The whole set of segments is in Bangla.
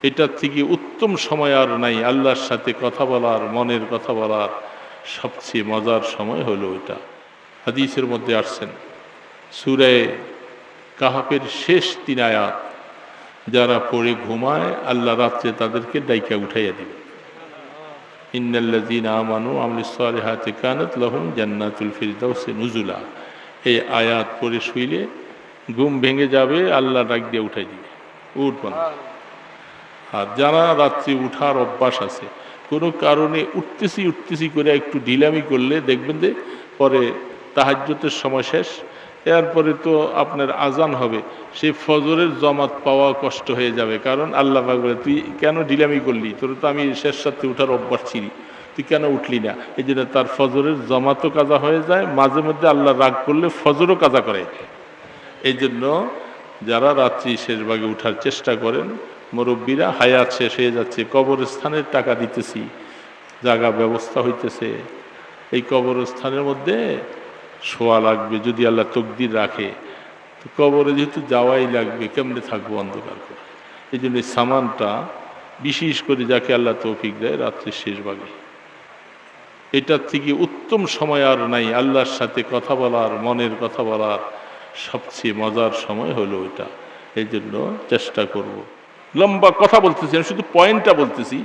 এটার থেকে উত্তম সময় আর নাই আল্লাহর সাথে কথা বলার, মনের কথা বলার সবচেয়ে মজার সময় হলো এটা। হাদিসের মধ্যে আসছেন সূরা কাহাফের শেষ ৩ আয়াত যারা পড়ে ঘুমায় আল্লাহ রাত্রে তাদেরকে ডাইকা উঠাইয়া দিবে। ইন্নাল্লাযীনা আমানু ওয়া আমিলুস সালিহাতি কানাত লাহুম জান্নাতুল ফিরদাউসি নুজুলা। এই আয়াত পড়ে শুইলে ঘুম ভেঙে যাবে, আল্লাহ ডাক দিয়ে উঠাই দিবে, উঠবা না। আর যারা রাত্রি উঠার অভ্যাস আছে, কোনো কারণে উঠতেছি করে একটু ঢিলামি করলে দেখবেন যে পরে তাহাজ্জুদের সময় শেষ, এরপরে তো আপনার আজান হবে, সেই ফজরের জমাত পাওয়া কষ্ট হয়ে যাবে। কারণ আল্লাহ পাক বলে, তুই কেন ঢিলামি করলি? তোর তো আমি শেষ রাত্রে উঠার অভ্যাস ছিলি, তুই কেন উঠলি না? এই জন্য তার ফজরের জমাতও কাজা হয়ে যায়, মাঝে মধ্যে আল্লাহ রাগ করলে ফজরও কাজা করে। এই জন্য যারা রাত্রি শেষ ভাগে উঠার চেষ্টা করেন, মুরব্বীরা, হায়াত শেষ হয়ে যাচ্ছে, কবরস্থানের টাকা দিতেছি, জায়গা ব্যবস্থা হইতেছে, এই কবরস্থানের মধ্যে শোয়া লাগবে যদি আল্লাহ তকদির রাখে, তো কবরে যেহেতু যাওয়াই লাগবে, কেমনে থাকবো অন্ধকার করে? এই জন্য এই সামানটা বিশেষ করে যাকে আল্লাহ তৌফিক দেয় রাত্রির শেষ ভাগে, এটার থেকে উত্তম সময় আর নাই আল্লাহর সাথে কথা বলার, মনের কথা বলার সবচেয়ে মজার সময় হলো এটা। এই জন্য চেষ্টা করব। লম্বা কথা বলতেছি আমি, শুধু পয়েন্টটা বলতেছি।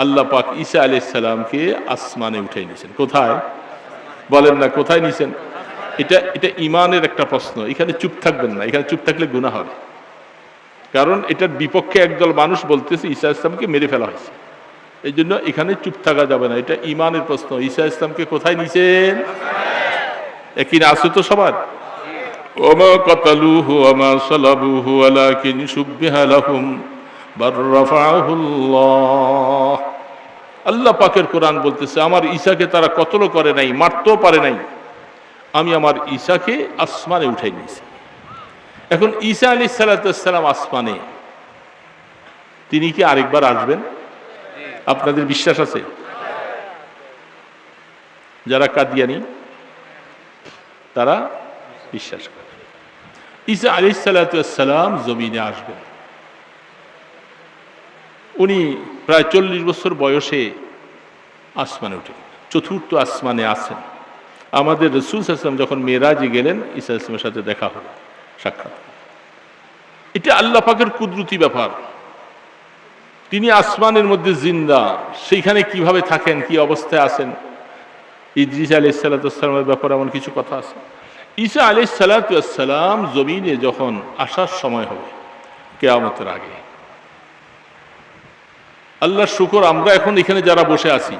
আল্লাহ পাক ঈসা আলাইহিস সালামকে আসমানে উঠাই নিয়েছেন। কোথায় বলেন না, কোথায় নিয়েছেন? এটা ইমানের একটা প্রশ্ন। এখানে চুপ থাকবেন না, এখানে চুপ থাকলে গুনাহ হবে। কারণ এটার বিপক্ষে একদল মানুষ বলতেছে ঈসা আলাইহিস সালামকে মেরে ফেলা হয়েছে। এই জন্য এখানে চুপ থাকা যাবে না, এটা ইমানের প্রশ্ন। ঈসা আলাইহিস সালামকে কোথায় নিয়েছেন? একই আছে তো সবার? ওমা কাতালুহু ওমা সালাবুহু ওয়ালাকিন শুববিহা লাহুম বার রাফাআহুল্লাহ। আল্লাহ পাকের কোরআন বলতেছে, আমার ঈসাকে তারা কতল করে নাই, মারতেও পারে নাই, আমি আমার ঈসাকে আসমানে উঠাই নিয়েছি। এখন ঈসা আলাইহিস সালাম আসমানে, তিনি কি আরেকবার আসবেন? আপনাদের বিশ্বাস আছে? যারা কাদিয়ানি তারা বিশ্বাস করে ঈসা আলাইহিস সালাম জমিনে আসবেন। উনি প্রায় 40 বছর বয়সে আসমানে উঠে চতুর্থ আসমানে আছেন। আমাদের রাসূল সাল্লাল্লাহু আলাইহি ওয়াসাল্লাম যখন মেরাজে গেলেন, ঈসা আলাইহিস সালামের সাথে দেখা হলো, সাক্ষাৎ। এটা আল্লাহ পাকের কুদরতি ব্যাপার। তিনি আসমানের মধ্যে জিন্দা, সেইখানে কিভাবে থাকেন, কি অবস্থায় আছেন? ইদ্রিস আলাইহিস সালামের ব্যাপারে এমন কিছু কথা আছে। ঈসা আলাইহিস সালাম জমিনে যখন আসার সময় হবে কিয়ামতের আগে, আল্লাহর শুকর, আমরা এখন এখানে যারা বসে আছি,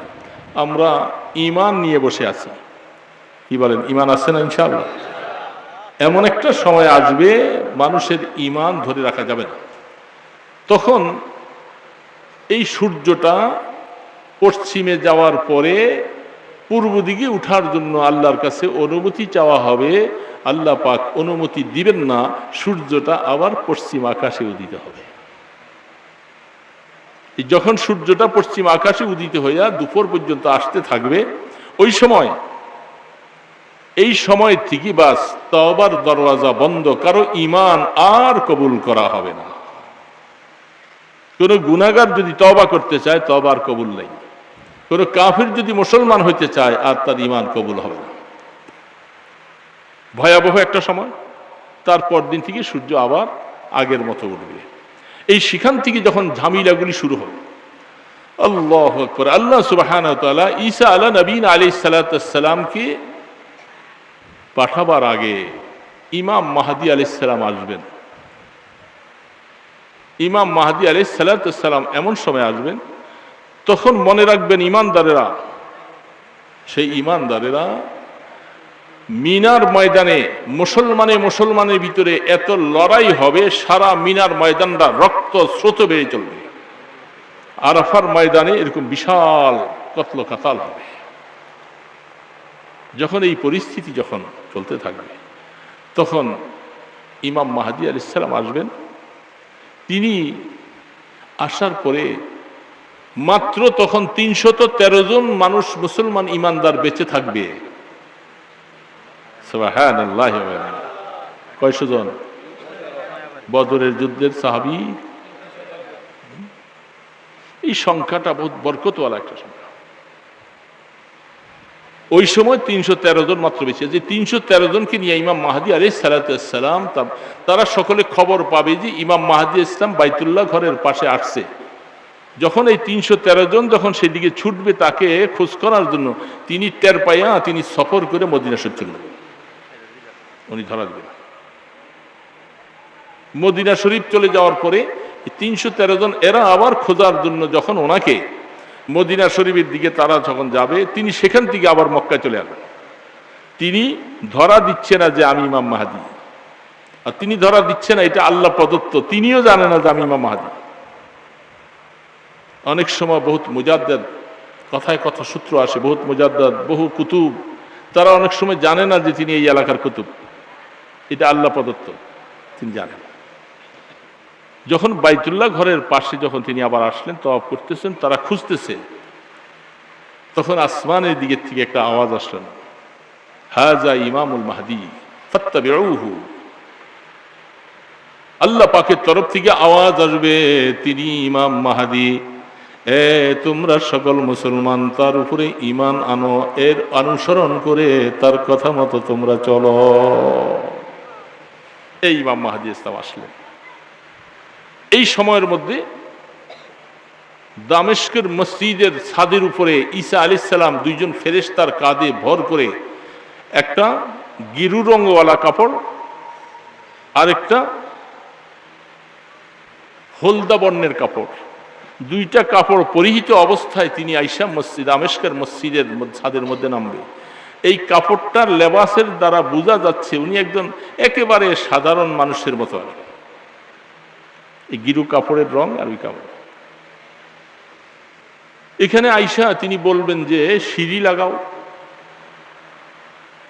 আমরা ঈমান নিয়ে বসে আছি। কি বলেন, ঈমান আছে না? ইনশাআল্লাহ। এমন একটা সময় আসবে মানুষের ঈমান ধরে রাখা যাবে না। তখন এই সূর্যটা পশ্চিমে যাওয়ার পরে পূর্ব দিকে উঠার জন্য আল্লাহর কাছে অনুমতি চাওয়া হবে। আল্লাহ পাক অনুমতি দিবেন না, সূর্যটা আবার পশ্চিম আকাশে উদিত হবে। যখন সূর্যটা পশ্চিম আকাশে উদিত হইয়া দুপুর পর্যন্ত আসতে থাকবে, ওই সময়, এই সময় থেকে বাস তওবার দরওয়াজা বন্ধ, কারো ঈমান আর কবুল করা হবে না। কোন গুনাহগার যদি তওবা করতে চায়, তওবার কবুল নাই। কোন কাফির যদি মুসলমান হইতে চায়, আর তার ঈমান কবুল হবে না। ভয়াবহ একটা সময়। তারপর দিন থেকে সূর্য আবার আগের মতো উঠবে। এই সেখান থেকে যখন ঝামেলাগুলি শুরু হবে, আল্লাহু আকবার, আল্লাহ সুবহানাহু ওয়া তাআলা ঈসা আলাইহিস সালামকে পাঠাবার আগে ইমাম মাহদী আলাইহিস সালাম আসবেন। ইমাম মাহদী আলাইহিস সালাম এমন সময় আসবেন, তখন মনে রাখবেন ইমানদারেরা, সেই ইমানদারেরা মিনার ময়দানে মুসলমানের ভিতরে এত লড়াই হবে, সারা মিনার ময়দানটা রক্ত স্রোত বেয়ে চলবে। আরাফার ময়দানে এরকম বিশাল কতল কাতাল হবে। যখন এই পরিস্থিতি যখন চলতে থাকবে, তখন ইমাম মাহদী আলাইহিস সালাম আসবেন। তিনি আসার পরে মাত্র তখন 313 জন মানুষ মুসলমান ইমানদার বেঁচে থাকবে। সুবহানাল্লাহ। কয়শো জন? বদরের যুদ্ধের সাহাবী এই সংখ্যাটা বহুত বরকতওয়ালা একটা সংখ্যা। ওই সময় 313 জন মাত্র বেঁচে, যে 313 জনকে নিয়ে ইমাম মাহদী আলাইহিস সালাতু ওয়াস সালাম তারা সকলে খবর পাবে যে ইমাম মাহদী ইসলাম বাইতুল্লাহ ঘরের পাশে আসছে। যখন এই 313 জন যখন সেদিকে ছুটবে তাকে খোঁজ করার জন্য, তিনি টের পাইয়া তিনি সফর করে মদিনা শরীফ চললেন, উনি ধরা দিলেন। মদিনা শরীফ চলে যাওয়ার পরে 313 জন এরা আবার খোঁজার জন্য যখন ওনাকে মদিনা শরীফের দিকে তারা যখন যাবে, তিনি সেখান থেকে আবার মক্কায় চলে আসবেন। তিনি ধরা দিচ্ছে না যে আমি ইমাম মাহদী, আর তিনি ধরা দিচ্ছে না এটা আল্লাহ প্রদত্ত, তিনিও জানে না যে আমি ইমাম মাহদী। অনেক সময় বহুত মুজাদ্দিদ, কথায় কথা সূত্র আসে, বহুত মুজাদ্দিদ, বহু কুতুব, তারা অনেক সময় জানে না যে তিনি এই এলাকার কুতুব, এটা আল্লাহ প্রদত্ত, তিনি জানেন। যখন বাইতুল্লাহ ঘরের পাশে যখন তিনি আবার আসলেন, তওয়াফ করতেছেন, তারা খুঁজতেছে, তখন আসমানের দিকের থেকে একটা আওয়াজ আসলেন, হাযা ইমামুল মাহদী ফাত্তাবিউহু। আল্লাহ পাকের তরফ থেকে আওয়াজ আসবে, তিনি ইমাম মাহদী, তোমরা সকল মুসলমান তার উপরে ঈমান আনো, এর অনুসরণ করে তার কথা মতো তোমরা চলো। এই ইমাম মাহদী ইসলাম আসলেন। এই সময়ের মধ্যে দামেস্কের মসজিদের ছাদের উপরে ঈসা আলাইহিস সালাম দুইজন ফেরেশতার কাঁধে ভর করে একটা গিরু রঙওয়ালা কাপড় আর একটা হলদা বর্ণের কাপড়, দুইটা কাপড় পরিহিত অবস্থায় তিনি আইসা মসজিদ দামেস্কের মসজিদের ছাদের মধ্যে নামবে। এই কাপড়টার লেবাসের দ্বারা বোঝা যাচ্ছে উনি একজন একেবারে সাধারণ মানুষের মতো। এই গিরু কাপড়ের রং আর ওই কাপড়। এখানে আইসা তিনি বলবেন যে সিঁড়ি লাগাও।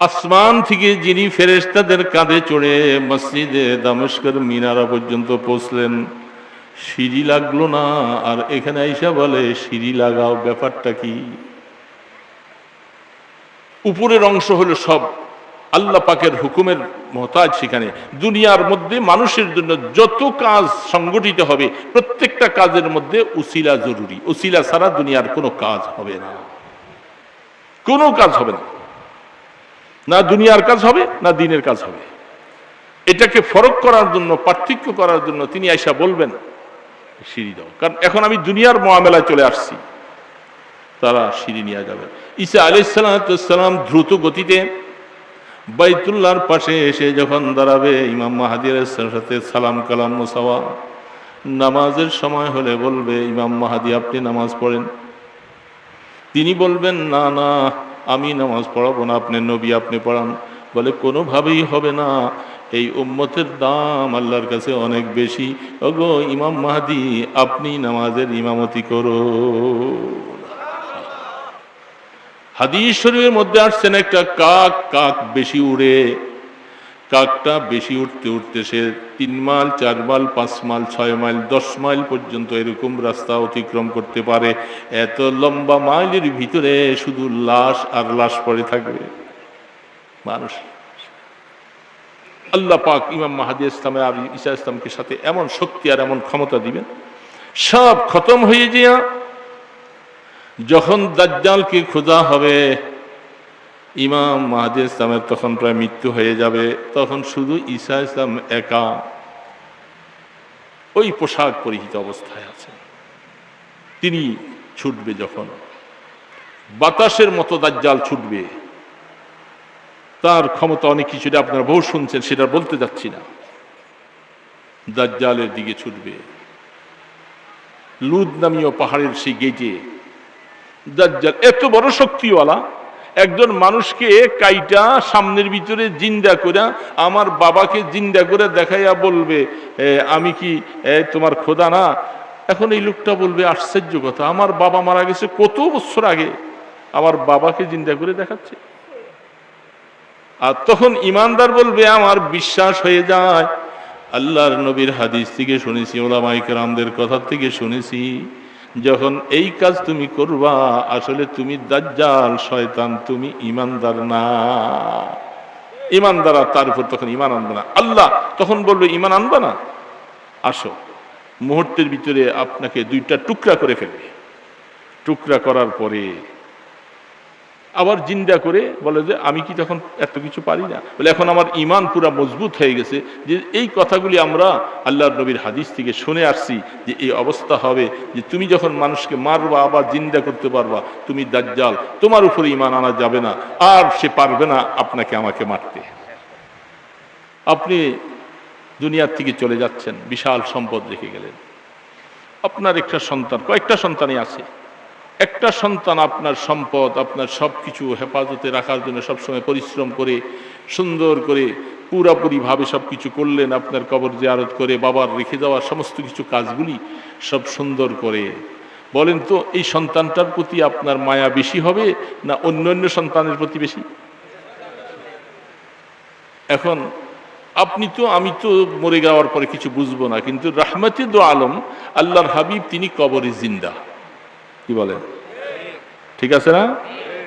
আসমান থেকে যিনি ফেরেশতাদের কাঁধে চড়ে মসজিদে দামেস্কের মিনারা পর্যন্ত পৌঁছলেন, সিঁড়ি লাগলো না, আর এখানে আইসা বলে সিঁড়ি লাগাও। ব্যাপারটা কি? উপরের অংশ হলো সব আল্লাহ পাকের হুকুমের মহতাজ। সেখানে দুনিয়ার মধ্যে মানুষের জন্য যত কাজ সংগঠিত হবে, প্রত্যেকটা কাজের মধ্যে উসিলা জরুরি। উসিলা ছাড়া দুনিয়ার কোনো কাজ হবে না, কোনো কাজ হবে না, না দুনিয়ার কাজ হবে না দিনের কাজ হবে। এটাকে ফরক করার জন্য, পার্থক্য করার জন্য তিনি আইসা বলবেন সিঁড়ি দাও, কারণ এখন আমি দুনিয়ার মুআমালায় চলে আসছি। তারা সিঁড়ি নিয়ে যাবে। ঈসা আলাইহিস সালাম দ্রুত গতিতে বাইতুল্লাহর পাশে এসে যখন দাঁড়াবে, ইমাম মাহদীর সাথে সালাম কালাম মুসাওয়া, নামাজের সময় হলে বলবে, ইমাম মাহদী আপনি নামাজ পড়েন। তিনি বলবেন, না না আমি নামাজ পড়াবো না, আপনি নবী আপনি পড়ান। বলে কোনোভাবেই হবে না, এই উম্মতের দাম আল্লাহর কাছে অনেক বেশি। ওগো ইমাম মাহদী আপনি নামাজের ইমামতি করো। হাদিস শরীফের মধ্যে আসছেন একটা কাক, কাক বেশি উড়ে, কাকটা বেশি উঠতে উঠতে সে 3 mile 4 mile 5 mile 6 mile 10 mile পর্যন্ত এরকম রাস্তা অতিক্রম করতে পারে। এত লম্বা মাইলের ভিতরে শুধু লাশ আর লাশ পড়ে থাকবে মানুষ। আল্লাহ পাক ইমাম মাহদী ইসলামের আর ঈসা ইসলামকে সাথে এমন শক্তি আর এমন ক্ষমতা দিবেন, সব খতম হয়ে যায়। যখন দাজ্জালকে খোঁজা হবে, ইমাম মাহদী ইসলামের তখন প্রায় মৃত্যু হয়ে যাবে, তখন শুধু ঈসা ইসলাম একা ওই পোশাক পরিহিত অবস্থায় আছে। তিনি ছুটবে, যখন বাতাসের মতো দাজ্জাল ছুটবে, তার ক্ষমতা অনেক কিছু, আপনারা বহু শুনছেন, সেটা বলতে যাচ্ছি না। দাজ্জালের দিকে ছুটবে, লুদ নামীয় পাহাড়ের সেই গেটে দাজ্জাল এত বড় শক্তিওয়ালা, একজন মানুষকে কাইটা সামনের ভিতরে জিন্দা করে, আমার বাবাকে জিন্দা করে দেখাইয়া বলবে আমি কি তোমার খোদা না? এখন এই লোকটা বলবে আশ্চর্য কথা, আমার বাবা মারা গেছে কত বছর আগে, আমার বাবাকে জিন্দা করে দেখাচ্ছে। আর তখন ইমানদার বলবে আমার বিশ্বাস হয়ে যায়, আল্লাহর নবীর হাদিস থেকে শুনেছি, ওলামায়ে কেরামদের কথা থেকে শুনেছি, যখন এই কাজ তুমি করবা আসলে তুমি দাজ্জাল শয়তান, তুমি ইমানদার না। ইমানদার তার উপর তখন ইমান আনবে না। আল্লাহ তখন বলবে ইমান আনবে না, আসো মুহূর্তের ভিতরে আপনাকে দুইটা টুকরা করে ফেলবে। টুকরা করার পরে আবার জিন্দা করে বলে যে আমি কি তখন এত কিছু পারি না? বলে এখন আমার ঈমান পুরা মজবুত হয়ে গেছে। যে এই কথাগুলি আমরা আল্লাহর নবীর হাদিস থেকে শুনে আসছি যে এই অবস্থা হবে যে তুমি যখন মানুষকে মারবা আবার জিন্দা করতে পারবা, তুমি দাজ্জাল, তোমার উপরে ঈমান আনা যাবে না, আর সে পারবে না আপনাকে আমাকে মারতে। আপনি দুনিয়ার থেকে চলে যাচ্ছেন, বিশাল সম্পদ রেখে গেলেন। আপনার একটা সন্তান, কয়েকটা সন্তানই আছে, একটা সন্তান আপনার সম্পদ, আপনার সব কিছু হেফাজতে রাখার জন্য সবসময় পরিশ্রম করে সুন্দর করে পুরাপুরিভাবে সব কিছু করলেন, আপনার কবর জিয়ারত করে বাবার রেখে যাওয়া সমস্ত কিছু কাজগুলি সব সুন্দর করে। বলেন তো এই সন্তানটার প্রতি আপনার মায়া বেশি হবে না অন্য সন্তানের প্রতি বেশি? এখন আপনি তো, আমি তো মরে যাওয়ার পরে কিছু বুঝবো না, কিন্তু রাহমাতে দো আলম আল্লাহর হাবিব তিনি কবরে জিন্দা। কি বলেন? ঠিক আছে না?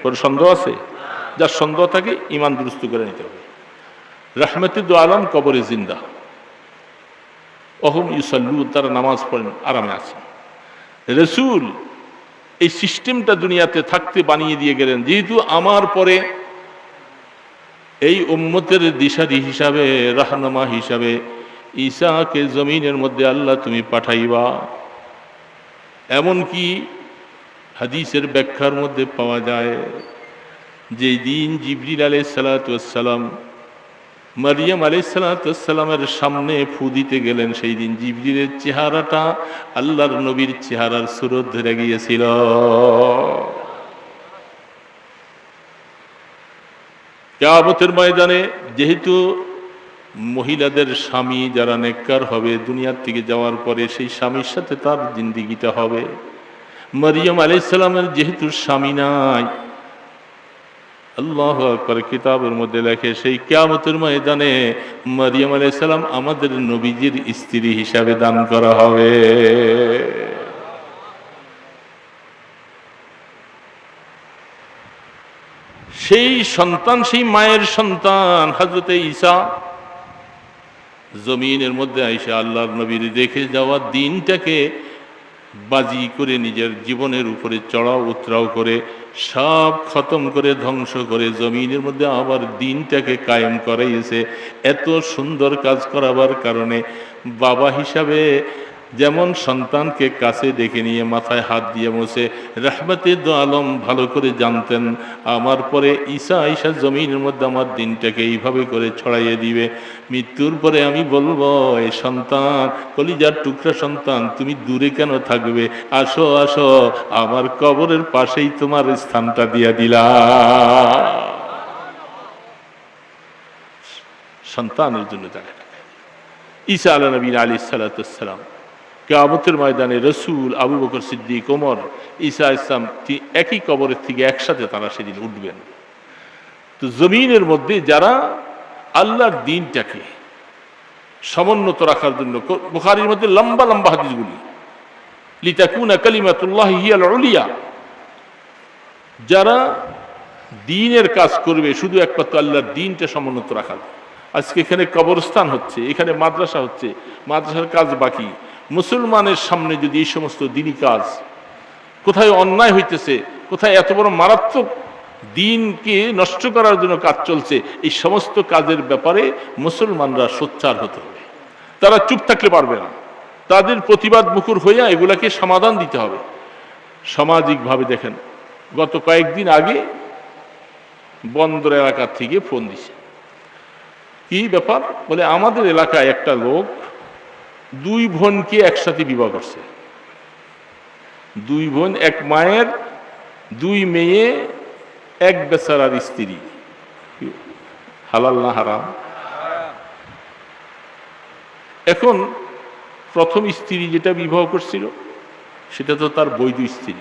কোনো সন্দেহ আছে? যার সন্দেহ থাকে ঈমান দুরুস্ত করে নিতে হবে। রাহমাতে দো আলম কবরে জিন্দা, অহুম ইউসাল্লু, তারা নামাজ পড়েন, আরামে আছে। রাসূল এই সিস্টেমটা দুনিয়াতে থাকতে বানিয়ে দিয়ে গেলেন, যেহেতু আমার পরে এই উম্মতের দিশারি হিসাবে, রাহনুমা হিসাবে ঈসাকে জমিনের মধ্যে আল্লাহ তুমি পাঠাইবা। এমনকি হাদিসের ব্যাখ্যার মধ্যে পাওয়া যায় যেই দিন জিবরিল আলাইহিস সালাতু ওয়াস সালাম মারিয়াম আলাইহিস সালাতু ওয়াস সালামের সামনে ফু দিতে গেলেন, সেই দিন জিবরিলের চেহারাটা আল্লাহর নবীর চেহারার সুরত ধরে গিয়েছিল। কিয়ামতের ময়দানে যেহেতু মহিলাদের স্বামী যারা নেককার হবে, দুনিয়ার থেকে যাওয়ার পরে সেই স্বামীর সাথে তার জিন্দিগিটা হবে। মারিয়াম আলাইহিস সালামের যেহেতু স্বামী নাই, আল্লাহু আকবার, কিতাবের মধ্যে লেখে সেই কিয়ামতের ময়দানে মারিয়াম আলাইহিস সালাম আমাদের নবীজির স্ত্রী হিসাবে দান করা হবে। সেই সন্তান, সেই মায়ের সন্তান হযরতে ঈসা জমিনের মধ্যে আইসা আল্লাহর নবীর দেখে যাওয়া দিনটাকে বাজি করে নিজের জীবনের উপরে চড়াও উতরাও করে সব খতম করে ধ্বংস করে জমিনের মধ্যে আবার দিনটাকে কায়েম করাইছে। এত সুন্দর কাজ করাবার কারণে বাবা হিসাবে যেমন সন্তানকে কাছে ডেকে নিয়ে মাথায় হাত দিয়ে মুছে রাহমাতে দো আলম ভালো করে জানতেন আমার পরে ঈসা আইসা জমিনের মধ্যে আমার দিনটাকে এইভাবে করে ছড়াইয়ে দিবে। মৃত্যুর পরে আমি বলবো, এই সন্তান, কলিজার টুকরা সন্তান, তুমি দূরে কেন থাকবে? আসো আসো, আমার কবরের পাশেই তোমার স্থানটা দিয়া দিলা। সন্তানের জন্য জায়গা ঈসা আলাইহিস সালাতু ওয়াস সালাম কিয়ামতের ময়দানে রসুল, আবু বকর সিদ্দিক, ওমর, ঈসা ইসলাম একই কবরের থেকে একসাথে তারা সেদিন উঠবেন। তো জমিনের মধ্যে যারা আল্লাহর দ্বীনটাকে সমুন্নত রাখার জন্য, বুখারীর মধ্যে লম্বা লম্বা হাদিসগুলি, লিতাকুনা কালিমাতুল্লাহি হিয়াল উলিয়া, যারা দ্বীনের কাজ করবে শুধু একমাত্র আল্লাহর দ্বীনটা সমুন্নত রাখার। আজকে এখানে কবরস্থান হচ্ছে, এখানে মাদ্রাসা হচ্ছে, মাদ্রাসার কাজ বাকি। মুসলমানের সামনে যদি এই সমস্ত দ্বীনি কাজ, কোথায় অন্যায় হইতেছে, কোথায় এত বড় মারাত্মক দ্বীনকে নষ্ট করার জন্য কাজ চলছে, এই সমস্ত কাজের ব্যাপারে মুসলমানরা সোচ্চার হতে হবে। তারা চুপ থাকলে পারবে না, তাদের প্রতিবাদ মুখর হইয়া এগুলাকে সমাধান দিতে হবে সামাজিকভাবে। দেখেন, গত কয়েকদিন আগে বন্দর এলাকা থেকে ফোন দিছে, কি ব্যাপার? বলে আমাদের এলাকায় একটা লোক দুই বোনকে একসাথে বিবাহ করছে। দুই বোন, এক মায়ের দুই মেয়ে, এক বেচারার স্ত্রী। হালাল না হারাম? এখন প্রথম স্ত্রী যেটা বিবাহ করছিল সেটা তো তার বৈধ স্ত্রী,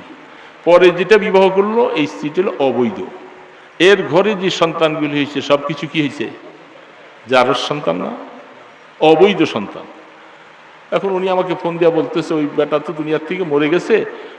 পরে যেটা বিবাহ করলো এই স্ত্রীটা হলো অবৈধ। এর ঘরে যে সন্তানগুলি হয়েছে সবকিছু কি হয়েছে? জারজ সন্তান না, অবৈধ সন্তান। এখন উনি আমাকে ফোন দিয়া বলতেছে ওই বেটা তো দুনিয়ার থেকে মরে গেছে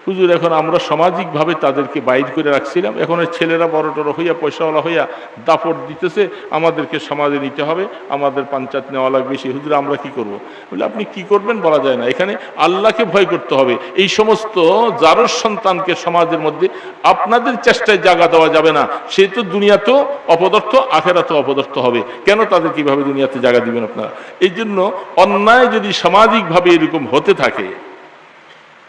হুজুর, এখন আমরা সামাজিকভাবে তাদেরকে বাইর করে রাখছিলাম, এখন ওই ছেলেরা বড় টড় হইয়া পয়সাওয়ালা হইয়া দাপট দিতেছে, আমাদেরকে সমাজে নিতে হবে, আমাদের পঞ্চায়েত নেওয়া লাগবে বেশি। হুজুর আমরা কি করব? বলে আপনি কি করবেন বলা যায় না, এখানে আল্লাহকে ভয় করতে হবে। এই সমস্ত জারর সন্তানকে সমাজের মধ্যে আপনাদের চেষ্টায় জায়গা দেওয়া যাবে না, সে তো দুনিয়াতেও অপদার্থ, আখেরাতেও অপদার্থ হবে, কেন তাদের কিভাবে দুনিয়াতে জায়গা দিবেন আপনারা? এই জন্য অন্যায় যদি সামাজিকভাবে এরকম হতে থাকে,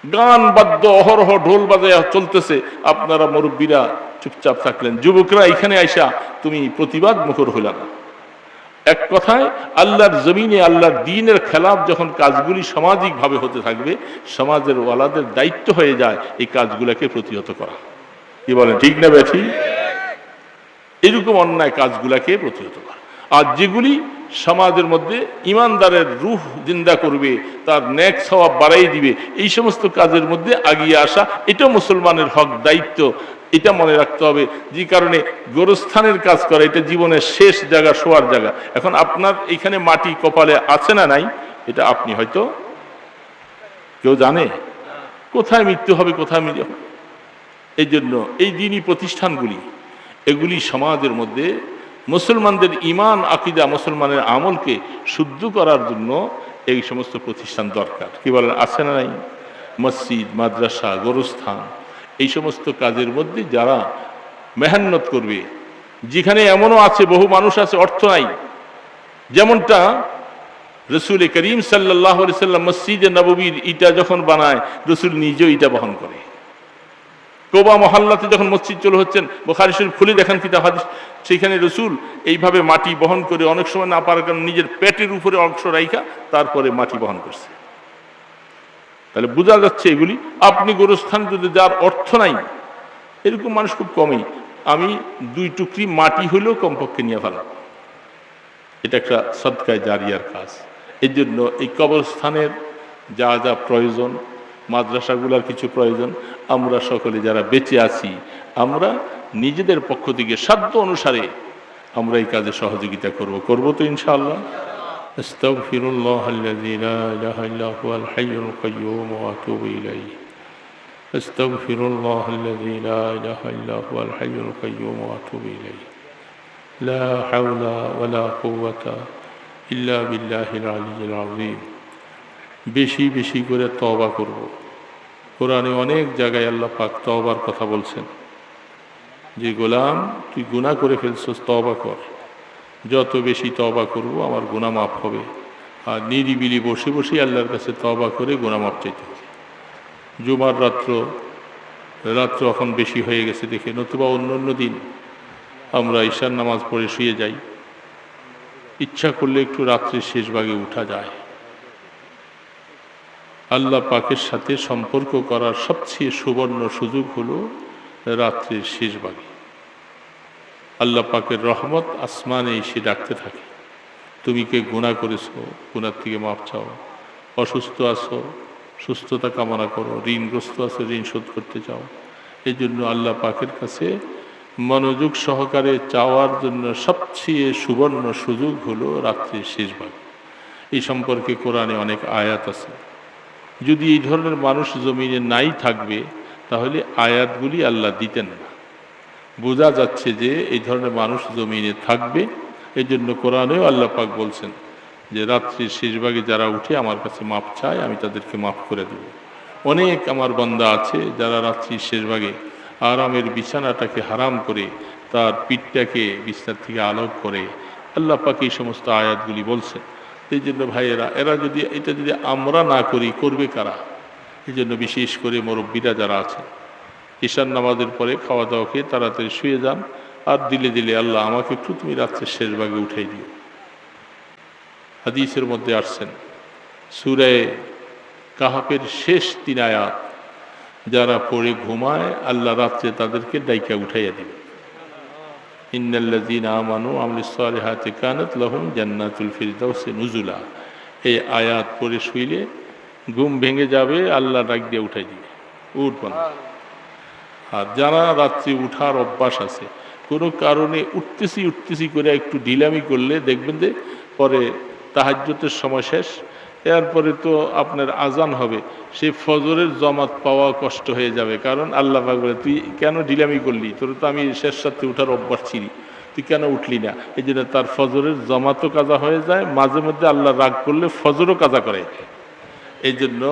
গান বাদ্য অহরহ ঢোল বাজায় চলতেছে, আপনারা মুরব্বীরা চুপচাপ থাকলেন, যুবকরা এখানে আইসা তুমি প্রতিবাদ মুখর হইল না। এক কথায় আল্লাহর জমিনে আল্লাহর দ্বীনের খেলাফ যখন কাজগুলি সামাজিকভাবে হতে থাকবে, সমাজের ওয়ালাদের দায়িত্ব হয়ে যায় এই কাজগুলোকে প্রতিহত করা। কি বলেন, ঠিক না বেঠি? এরকম অন্যায় কাজগুলাকে প্রতিহত করা। আর যেগুলি সমাজের মধ্যে ইমানদারের রূহ জিন্দা করবে, তার নেক সওয়াব বাড়াই দিবে, এই সমস্ত কাজের মধ্যে আগিয়ে আসা, এটা মুসলমানের হক, দায়িত্ব, এটা মনে রাখতে হবে। যে কারণে গোরস্থানের কাজ করা এটা জীবনের শেষ জায়গা, শোয়ার জায়গা। এখন আপনার এখানে মাটি কপালে আছে না নাই, এটা আপনি হয়তো কেউ জানে কোথায় মৃত্যু হবে, কোথায় মৃত্যু হবে। এই জন্য এই দ্বীনি প্রতিষ্ঠানগুলি, এগুলি সমাজের মধ্যে মুসলমানদের ইমান, আকিদা, মুসলমানের আমলকে শুদ্ধ করার জন্য এই সমস্ত প্রতিষ্ঠান দরকার। কি বলেন, আছে না নাই? মসজিদ, মাদ্রাসা, গোরস্থান, এই সমস্ত কাজের মধ্যে যারা মেহনত করবে, যেখানে এমনও আছে বহু মানুষ আছে অর্থ নাই, যেমনটা রসুল করিম সাল্লাল্লাহু আলাইহি সাল্লাম মসজিদে নববীর ইটা যখন বানায়, রসুল নিজেও ইটা বহন করে। কোবা মহল্লাতে যখন মসজিদ চলে হচ্ছেন, বুখারী শরীফ খুলে দেখেন কিতাব হাদিস, সেখানে রসুল এইভাবে মাটি বহন করে, অনেক সময় না পারার কারণে নিজের পেটের উপরে অংশ রাইখা তারপরে মাটি বহন করছে। তাহলে বোঝা যাচ্ছে এগুলি আপনি গোরস্থান যদি যার অর্থ নাই, এরকম মানুষ খুব কমই, আমি 2 টুকরি মাটি হইলেও কমপক্ষে নিয়ে ফেলাম, এটা একটা সদকায়ে জারিয়ার কাজ। এই জন্য এই কবরস্থানের যা যা প্রয়োজন, মাদ্রাসাগুলোর কিছু প্রয়োজন, আমরা সকলে যারা বেঁচে আছি, আমরা নিজেদের পক্ষ থেকে সাধ্য অনুসারে আমরা এই কাজে সহযোগিতা করব তো ইনশাআল্লাহ। আস্তাগফিরুল্লাহাল্লাযী লা ইলাহা ইল্লা হুয়াল হাইয়ুল কাইয়্যুম ওয়া আতুবু ইলাইহি। আস্তাগফিরুল্লাহাল্লাযী লা ইলাহা ইল্লা হুয়াল হাইয়ুল কাইয়্যুম ওয়া আতুবু ইলাইহি। লা হাওলা ওয়ালা কুওয়াতা ইল্লা বিল্লাহিল আলিয়্যিল আযীম। বেশি বেশি করে তওবা করব। কোরআনে অনেক জায়গায় আল্লাহ পাক তওবার কথা বলছেন, যে গোলাম তুই গুনাহ করে ফেলছস, তওবা কর, যত বেশি তওবা করব আমার গুনাহ মাফ হবে। আর নিরিবিলি বসে বসে আল্লাহর কাছে তওবা করে গুনাহ মাফ চাইতে হবে। জুমার রাত্র এখন বেশি হয়ে গেছে দেখে, নতুবা অন্য দিন আমরা ঈশার নামাজ পড়ে শুয়ে যাই, ইচ্ছা করলে একটু রাত্রির শেষ ভাগে উঠা যায়। আল্লাহ পাকের সাথে সম্পর্ক করার সবচেয়ে সুবর্ণ সুযোগ হলো রাত্রির শেষ ভাগে। আল্লাহ পাকের রহমত আসমানে এসে ডাকতে থাকে, তুমি কে গুনাহ করেছো, গুনার থেকে মাপ চাও, অসুস্থ আছো, সুস্থতা কামনা করো, ঋণগ্রস্ত আছো, ঋণ শোধ করতে চাও। এই জন্য আল্লাহ পাকের কাছে মনোযোগ সহকারে চাওয়ার জন্য সবচেয়ে সুবর্ণ সুযোগ হলো রাত্রির শেষ ভাগ। এই সম্পর্কে কোরআনে অনেক আয়াত আছে। যদি এই ধরনের মানুষ জমিনে নাই থাকবে, তাহলে আয়াতগুলি আল্লাহ দিতেন না। বোঝা যাচ্ছে যে এই ধরনের মানুষ জমিনে থাকবে। এই জন্য কোরআনেও আল্লাহ পাক বলছেন যে রাত্রির শেষ ভাগে যারা উঠে আমার কাছে মাপ চায়, আমি তাদেরকে মাফ করে দেব। অনেক আমার বান্দা আছে যারা রাত্রির শেষ ভাগে আরামের বিছানাটাকে হারাম করে তার পিঠটাকে বিছানার থেকে আলোক করে। আল্লাহ পাক এই সমস্ত আয়াতগুলি বলছেন। এই জন্য ভাইয়েরা, এটা যদি আমরা না করি, করবে কারা? এই জন্য বিশেষ করে মুরব্বীরা যারা আছেন, ঈশার নামাজের পরে খাওয়া দাওয়া খেয়ে তাড়াতাড়ি শুয়ে যান, আর দিলে আল্লাহ আমাকে একটু তুমি রাত্রের শেষ ভাগে উঠাই দিও। হাদিসের মধ্যে আসছেন, সূরা কাহাফের শেষ 3 আয়াত যারা পড়ে ঘুমায়, আল্লাহ রাত্রে তাদেরকে ডাইকা উঠাইয়া দিবে। ইন্নাল্লাযীনা আমানু ওয়া আমিলুস সালিহাতি কানাত লাহুম জান্নাতুল ফিরদাউসি নুজুলা। এই আয়াত পড়ে শুইলে ঘুম ভেঙে যাবে, আল্লাহ ডাক দিয়ে উঠাই দিবে, উঠবেন। আর যারা রাত্রি উঠার অভ্যাস আছে, কোনো কারণে উঠতেছি করে একটু ঢিলামি করলে দেখবেন যে পরে তাহাজ্জুদের সময় শেষ, এরপরে তো আপনার আজান হবে, সেই ফজরের জমাত পাওয়া কষ্ট হয়ে যাবে। কারণ আল্লাহ পাক বলে, তুই কেন ঢিলামি করলি, তোর তো আমি শেষ রাত্রে উঠার অভ্যাস ছিলি, তুই কেন উঠলি না। এই জন্য তার ফজরের জমাতও কাজা হয়ে যায়, মাঝে মধ্যে আল্লাহ রাগ করলে ফজরও কাজা করে। এই জন্য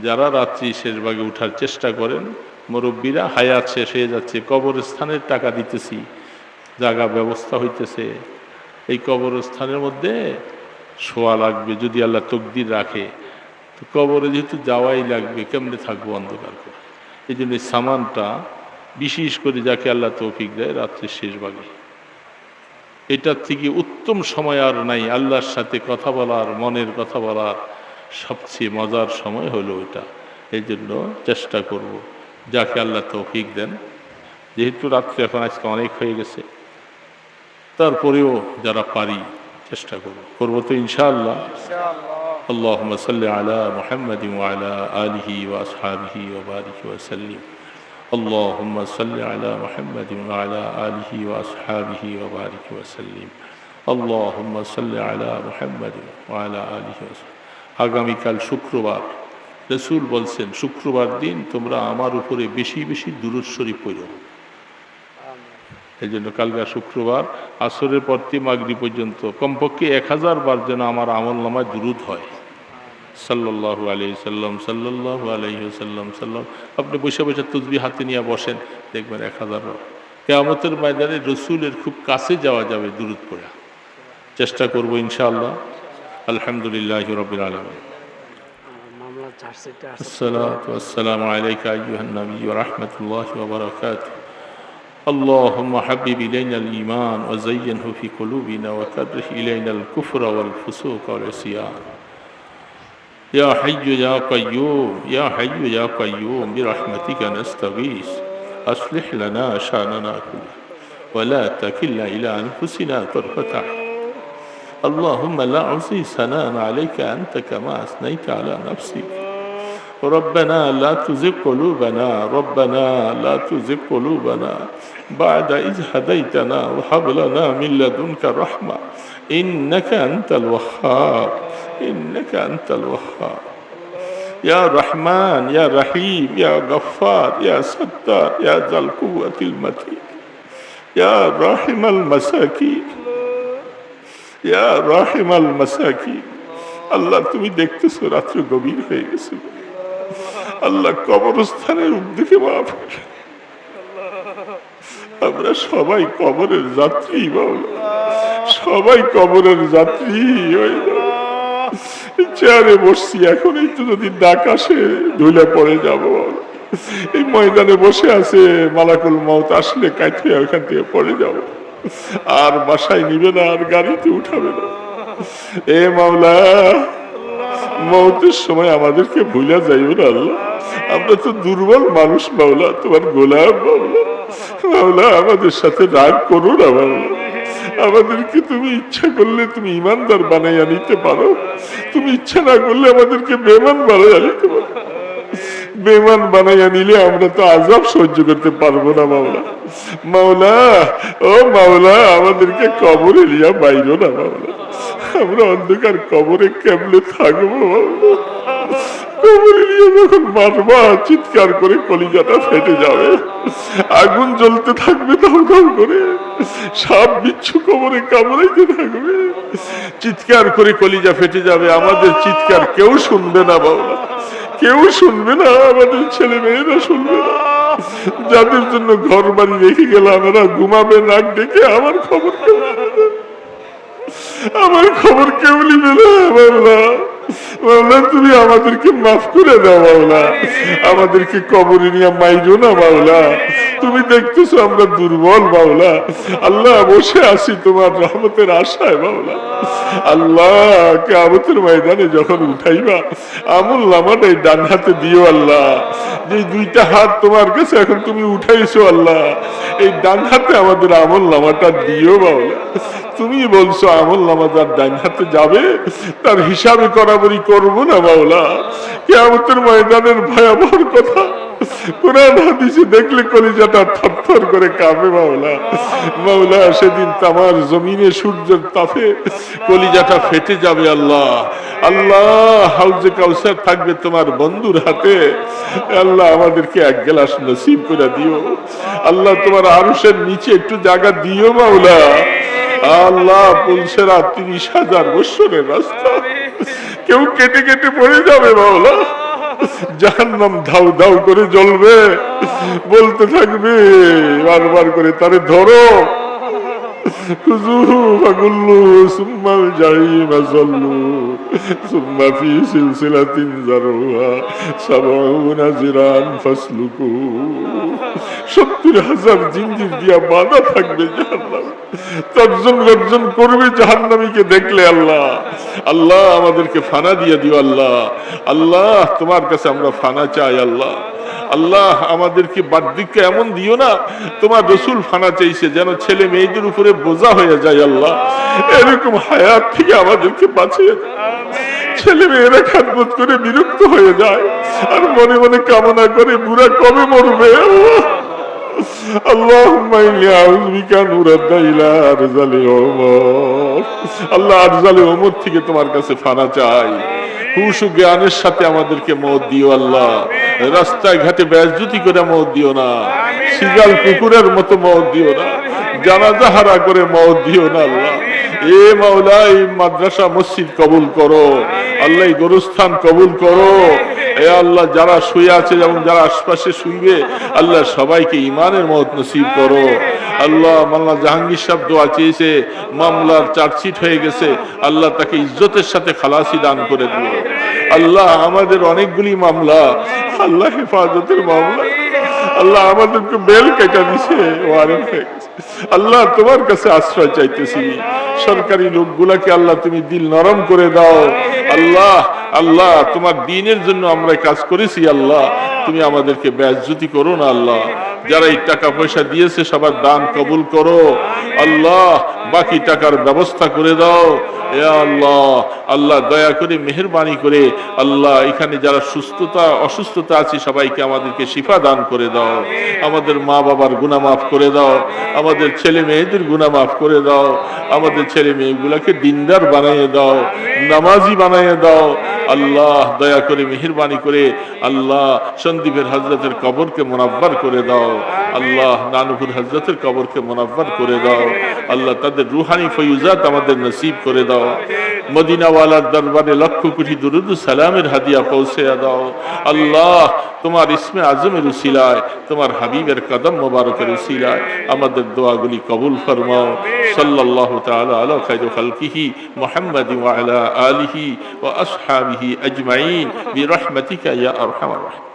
যারা রাত্রি শেষ ভাগে উঠার চেষ্টা করেন, মুরব্বীরা, হায়াত শেষ হয়ে যাচ্ছে, কবরস্থানের টাকা দিতেছি, জায়গা ব্যবস্থা হইতেছে, এই কবরস্থানের মধ্যে শোয়া লাগবে যদি আল্লাহ তকদির রাখে, তো কবরে যেহেতু যাওয়াই লাগবে, কেমনে থাকবো অন্ধকার করে। এই জন্য সামানটা বিশেষ করে যাকে আল্লাহ তৌফিক দেয় রাত্রি শেষ ভাগে, এটার থেকে উত্তম সময় আর নাই আল্লাহর সাথে কথা বলার, মনের কথা বলার সবচেয়ে মজার সময় হলো এটা। এই জন্য চেষ্টা করব, যাকে আল্লাহ তৌফিক দেন। যেহেতু রাত্রে এখন আজকে অনেক হয়ে গেছে, তারপরেও যারা পারি চেষ্টা করবো তো ইনশাআল্লাহ। اللهم صل على محمد وعلى آله وأصحابه وبارك وسلم. اللهم صل على محمد وعلى آله وأصحابه وبارك وسلم. اللهم صل على محمد وعلى آله وسلم. আগামীকাল শুক্রবার, রাসূল বলছেন শুক্রবার দিন তোমরা আমার উপরে বেশি বেশি দুরূদ শরীফ পড়ো। এই জন্য কালকে শুক্রবার আসরের পর থেকে মাগরিব পর্যন্ত কমপক্ষে 1000 বার যেন আমার আমল নামায় দুরূদ হয়। সাল্লাল্লাহু আলাইহি সাল্লাম, সাল্লাল্লাহু আলাইহি সাল্লাম, সাল্লাম। আপনি বসে বসে তাসবিহ হাতে নিয়ে বসেন, দেখবেন 1000 বার। কিয়ামতের ময়দানে রাসূলের খুব কাছে যাওয়া যাবে দুরূদ পড়া। চেষ্টা করব ইনশাআল্লাহ। আলহামদুলিল্লাহি রাব্বিল আলামিন। আসসালাতু ওয়াসসালামু আলাইকা আইয়ুহান নবী ওয়া রাহমাতুল্লাহি ওয়া বারাকাতুহু। اللهم حبب إلينا الإيمان وزينه في قلوبنا وكره إلينا الكفر والفسوق والعصيان. يا حي يا قيوم، يا حي يا قيوم، برحمتك نستغيث، أصلح لنا شأننا كله ولا تكلنا إلى أنفسنا طرفة عين. اللهم لا أحصي ثناء عليك أنت كما أثنيت على نفسك. ربنا لا تزغ قلوبنا، ربنا لا تزغ قلوبنا بعد إذ هديتنا وهب لنا من لدنك رحمة إنك أنت الوهاب، إنك أنت الوهاب. يا رحمن يا رحيم يا غفار يا ستار يا ذا القوة المتين، يا راحم المساكين، يا راحم المساكين. আল্লাহ তুমি দেখতেছো রাত্র গভীর হয়ে গেছে, আল্লাহ কবরস্থানের উদ্দেশ্যে মাফ করে। আমরা সবাই কবরের যাত্রী বাবা, সবাই কবরের যাত্রী। চেয়ারে বসছি, এখন এই তো যদি ডাক আসে ধুলে পড়ে যাবো। এই ময়দানে বসে আছে, মালাকুল মউত আসলে কাইতে ওখান থেকে পড়ে যাব, আর বাসায় নিবে না, আর গাড়িতে উঠাবে না। এ মাওলা, মউতের সময় আমাদেরকে ভুলা যাইও না আল্লাহ। আমরা তো দুর্বল মানুষ মাওলা, তোমার গোলাম মাওলা। মাওলা আমাদের সাথে রাগ করো না মাওলা। আমাদেরকে তুমি ইচ্ছা করলে তুমি ইমানদার বানাইয়া নিতে পারো, তুমি ইচ্ছা না করলে আমাদেরকে বেঈমান বানাইয়া নিতে পারো। বেঈমান বানাইয়া নিলে আমরা তো আযাব সহ্য করতে পারবো না মাওলা। মাওলা ও মাওলা, আমাদেরকে কবরে নিয়া বাইরো না মাওলা। আমরা অন্ধকার কবরে কেমনে থাকবো মাওলা? কবরে নিয়ে যখন মারবা, চিৎকার করে কলিজাটা ফেটে যাবে, আগুন জ্বলতে থাকবে ধর করে, সাপ বিচ্ছু কবরে কামড়াইতে থাকবে, চিৎকার করে কলিজা ফেটে যাবে। আমাদের চিৎকার কেউ শুনবে না বাবা, কেউ শুনবে না, আমাদের ছেলে মেয়েরা শুনবে না। যাদের জন্য ঘর বাড়ি রেখে গেলাম এরা ঘুমাবে নাক ডেকে, আমার খবর কেউ, আমার খবর কেউ নিবে না বাবা। মাওলা তুমি আমাদেরকে মাফ করে দাও মাওলা, আমাদেরকে কবরে নিয়ে মাইরো না মাওলা। তুমি দেখতেছো আমরা দুর্বল মাওলা। আল্লাহ বসে আছি তোমার রহমতের আশায় মাওলা। আল্লাহ কিয়ামতের ময়দানে যখন উঠাইবা, আমল নামাটাই ডান হাতে দিও আল্লাহ। যে দুইটা হাত তোমার কাছে এখন তুমি উঠাইছো আল্লাহ, এই ডান হাতে আমাদের আমল নামাটা দিও মাওলা। তুমি বলছো আমল নামা যার ডান হাতে যাবে তার হিসাবে করাবরি করবো না মাওলা। কিয়ামতের ময়দানের ভয়াবহ কথা, কোরআন হাদিসে দেখলে কলিজাটা থরথর করে কাঁপে মাওলা। মাওলা সেদিন তামার জমিনে সূর্যের তাপে কলিজাটা ফেটে যাবে আল্লাহ। আল্লাহ হাউজে কাউসার থাকবে তোমার বন্ধুর হাতে। আল্লাহ আমাদেরকে এক গ্লাস নসিব করে দিও আল্লাহ। তোমার আরশের নিচে একটু জায়গা দিও মাওলা। আল্লাহ পুলসেরা 30,000 বছরের রাস্তা কেউ কেটে কেটে পড়ে যাবে মাওলা। জাহান্নাম ধাউ ধাউ করে জ্বলবে, বলতে থাকবে বারবার করে তারে ধরো, খুযুহু ফাগুল্লু সুম্মাল জাহিম সাল্লু সুম্মা ফি সিলসিলাতিন যারুহা 70 যিরান ফাসলুকু। 70,000 জিঞ্জির দিয়া বাঁধা থাকবে জাহান্নাম। তর্জন গর্জন করবে জাহান্নামীকে দেখলে। আল্লাহ আল্লাহ আমাদেরকে ফানা দিয়ে দিও আল্লাহ। আল্লাহ তোমার কাছে আমরা ফানা চাই আল্লাহ। আল্লাহ আমাদেরকে বার্ধক্য এমন দিও না, তোমার রসুল ফানা চাইছে যেন ছেলে মেয়েদের উপরে বোঝা হয়ে যায় আল্লাহ। এরকম হায়াত থেকে আমাদেরকে বাঁচিয়ে ছেলে মেয়েরা খাদমত করে বিরক্ত হয়ে যায় আর মনে মনে কামনা করে বুড়া কবে মরবে। আল্লাহুম্মা ইন্নী আউযু বিকা নুরাদ্দা ইলা আরজালি উমর। আল্লাহ আরজালি উমর থেকে তোমার কাছে ফানা চাই। হুশ ও জ্ঞানের সাথে আমাদেরকে মওত দিও আল্লাহ। রাস্তায় ঘাটে বেইজ্জতি করে মওত দিও না, সিগাল কুকুরের মতো মওত দিও না, জানাজা হারা করে মওত দিও না আল্লাহ। এ মাওলা এই মাদ্রাসা মসজিদ কবুল করো আল্লাহ, এই গোরস্থান কবুল করো। এ আল্লাহ যারা শুয়ে আছে এবং যারা আশপাশে শুইবে আল্লাহ সবাইকে ঈমানের মওত নসিব করো আল্লাহ। মাওলানা জাহাঙ্গীর সাহেব দোয়া চেয়েছে, মামলার চার্জশিট হয়ে গেছে, আল্লাহ তাকে ইজ্জতের সাথে খালাসি দান করে দিও আল্লাহ। আমাদের অনেকগুলি মামলা আল্লাহ হেফাজতের মামলা আল্লাহ, আমাদেরকে বেল কেটে দিছে, ওয়ারেন্ট হয়ে গেছে আল্লাহ। তোমার কাছে আশ্রয় চাইতেছি, সরকারি লোকগুলাকে আল্লাহ তুমি দিল নরম করে দাও আল্লাহ। আল্লাহ তোমার দ্বীনের জন্য আমরা কাজ করেছি আল্লাহ, তুমি আমাদেরকে বেইজ্জতি করো না আল্লাহ। যারা এই টাকা পয়সা দিয়েছে সবার দান কবুল করো আল্লাহ, বাকি টাকার ব্যবস্থা করে দাও এ আল্লাহ। আল্লাহ দয়া করে মেহেরবানি করে আল্লাহ এখানে যারা সুস্থতা অসুস্থতা আছে সবাইকে আমাদেরকে শিফা দান করে দাও। আমাদের মা বাবার গুনাহ মাফ করে দাও, আমাদের ছেলে মেয়েদের গুনাহ মাফ করে দাও, আমাদের ছেলে মেয়েগুলোকে দিনদার বানিয়ে দাও, নামাজি বানিয়ে দাও আল্লাহ। দয়া করে মেহেরবানি করে আল্লাহ সন্দীপের হযরতের কবরকে মুনাব্বার করে দাও আল্লাহ। নানুপুর হযরতের কবরকে মুনাব্বার করে দাও আল্লাহ। তাদের রুহানি ফয়ুজাত আমাদের নসিব করে দাও। মদিনা ওয়ালার দরবারে লক্ষ কোটি দুরুদ ও সালামের হাদিয়া পৌঁছে দাও আল্লাহ। তোমার ইসমে আজমের উসিলায়, তোমার হাবিবের কদম মোবারকের উসিলায় আমাদের দোয়াগুলি কবুল ফরমাও। সাল্লাল্লাহু তাআলা আলা খায়রি খালকিহি মুহাম্মাদি ওয়া আলা আলিহি ওয়া আসহাবিহি আজমাইন বিরহমাতিকা ইয়া আরহামার রাহিমিন।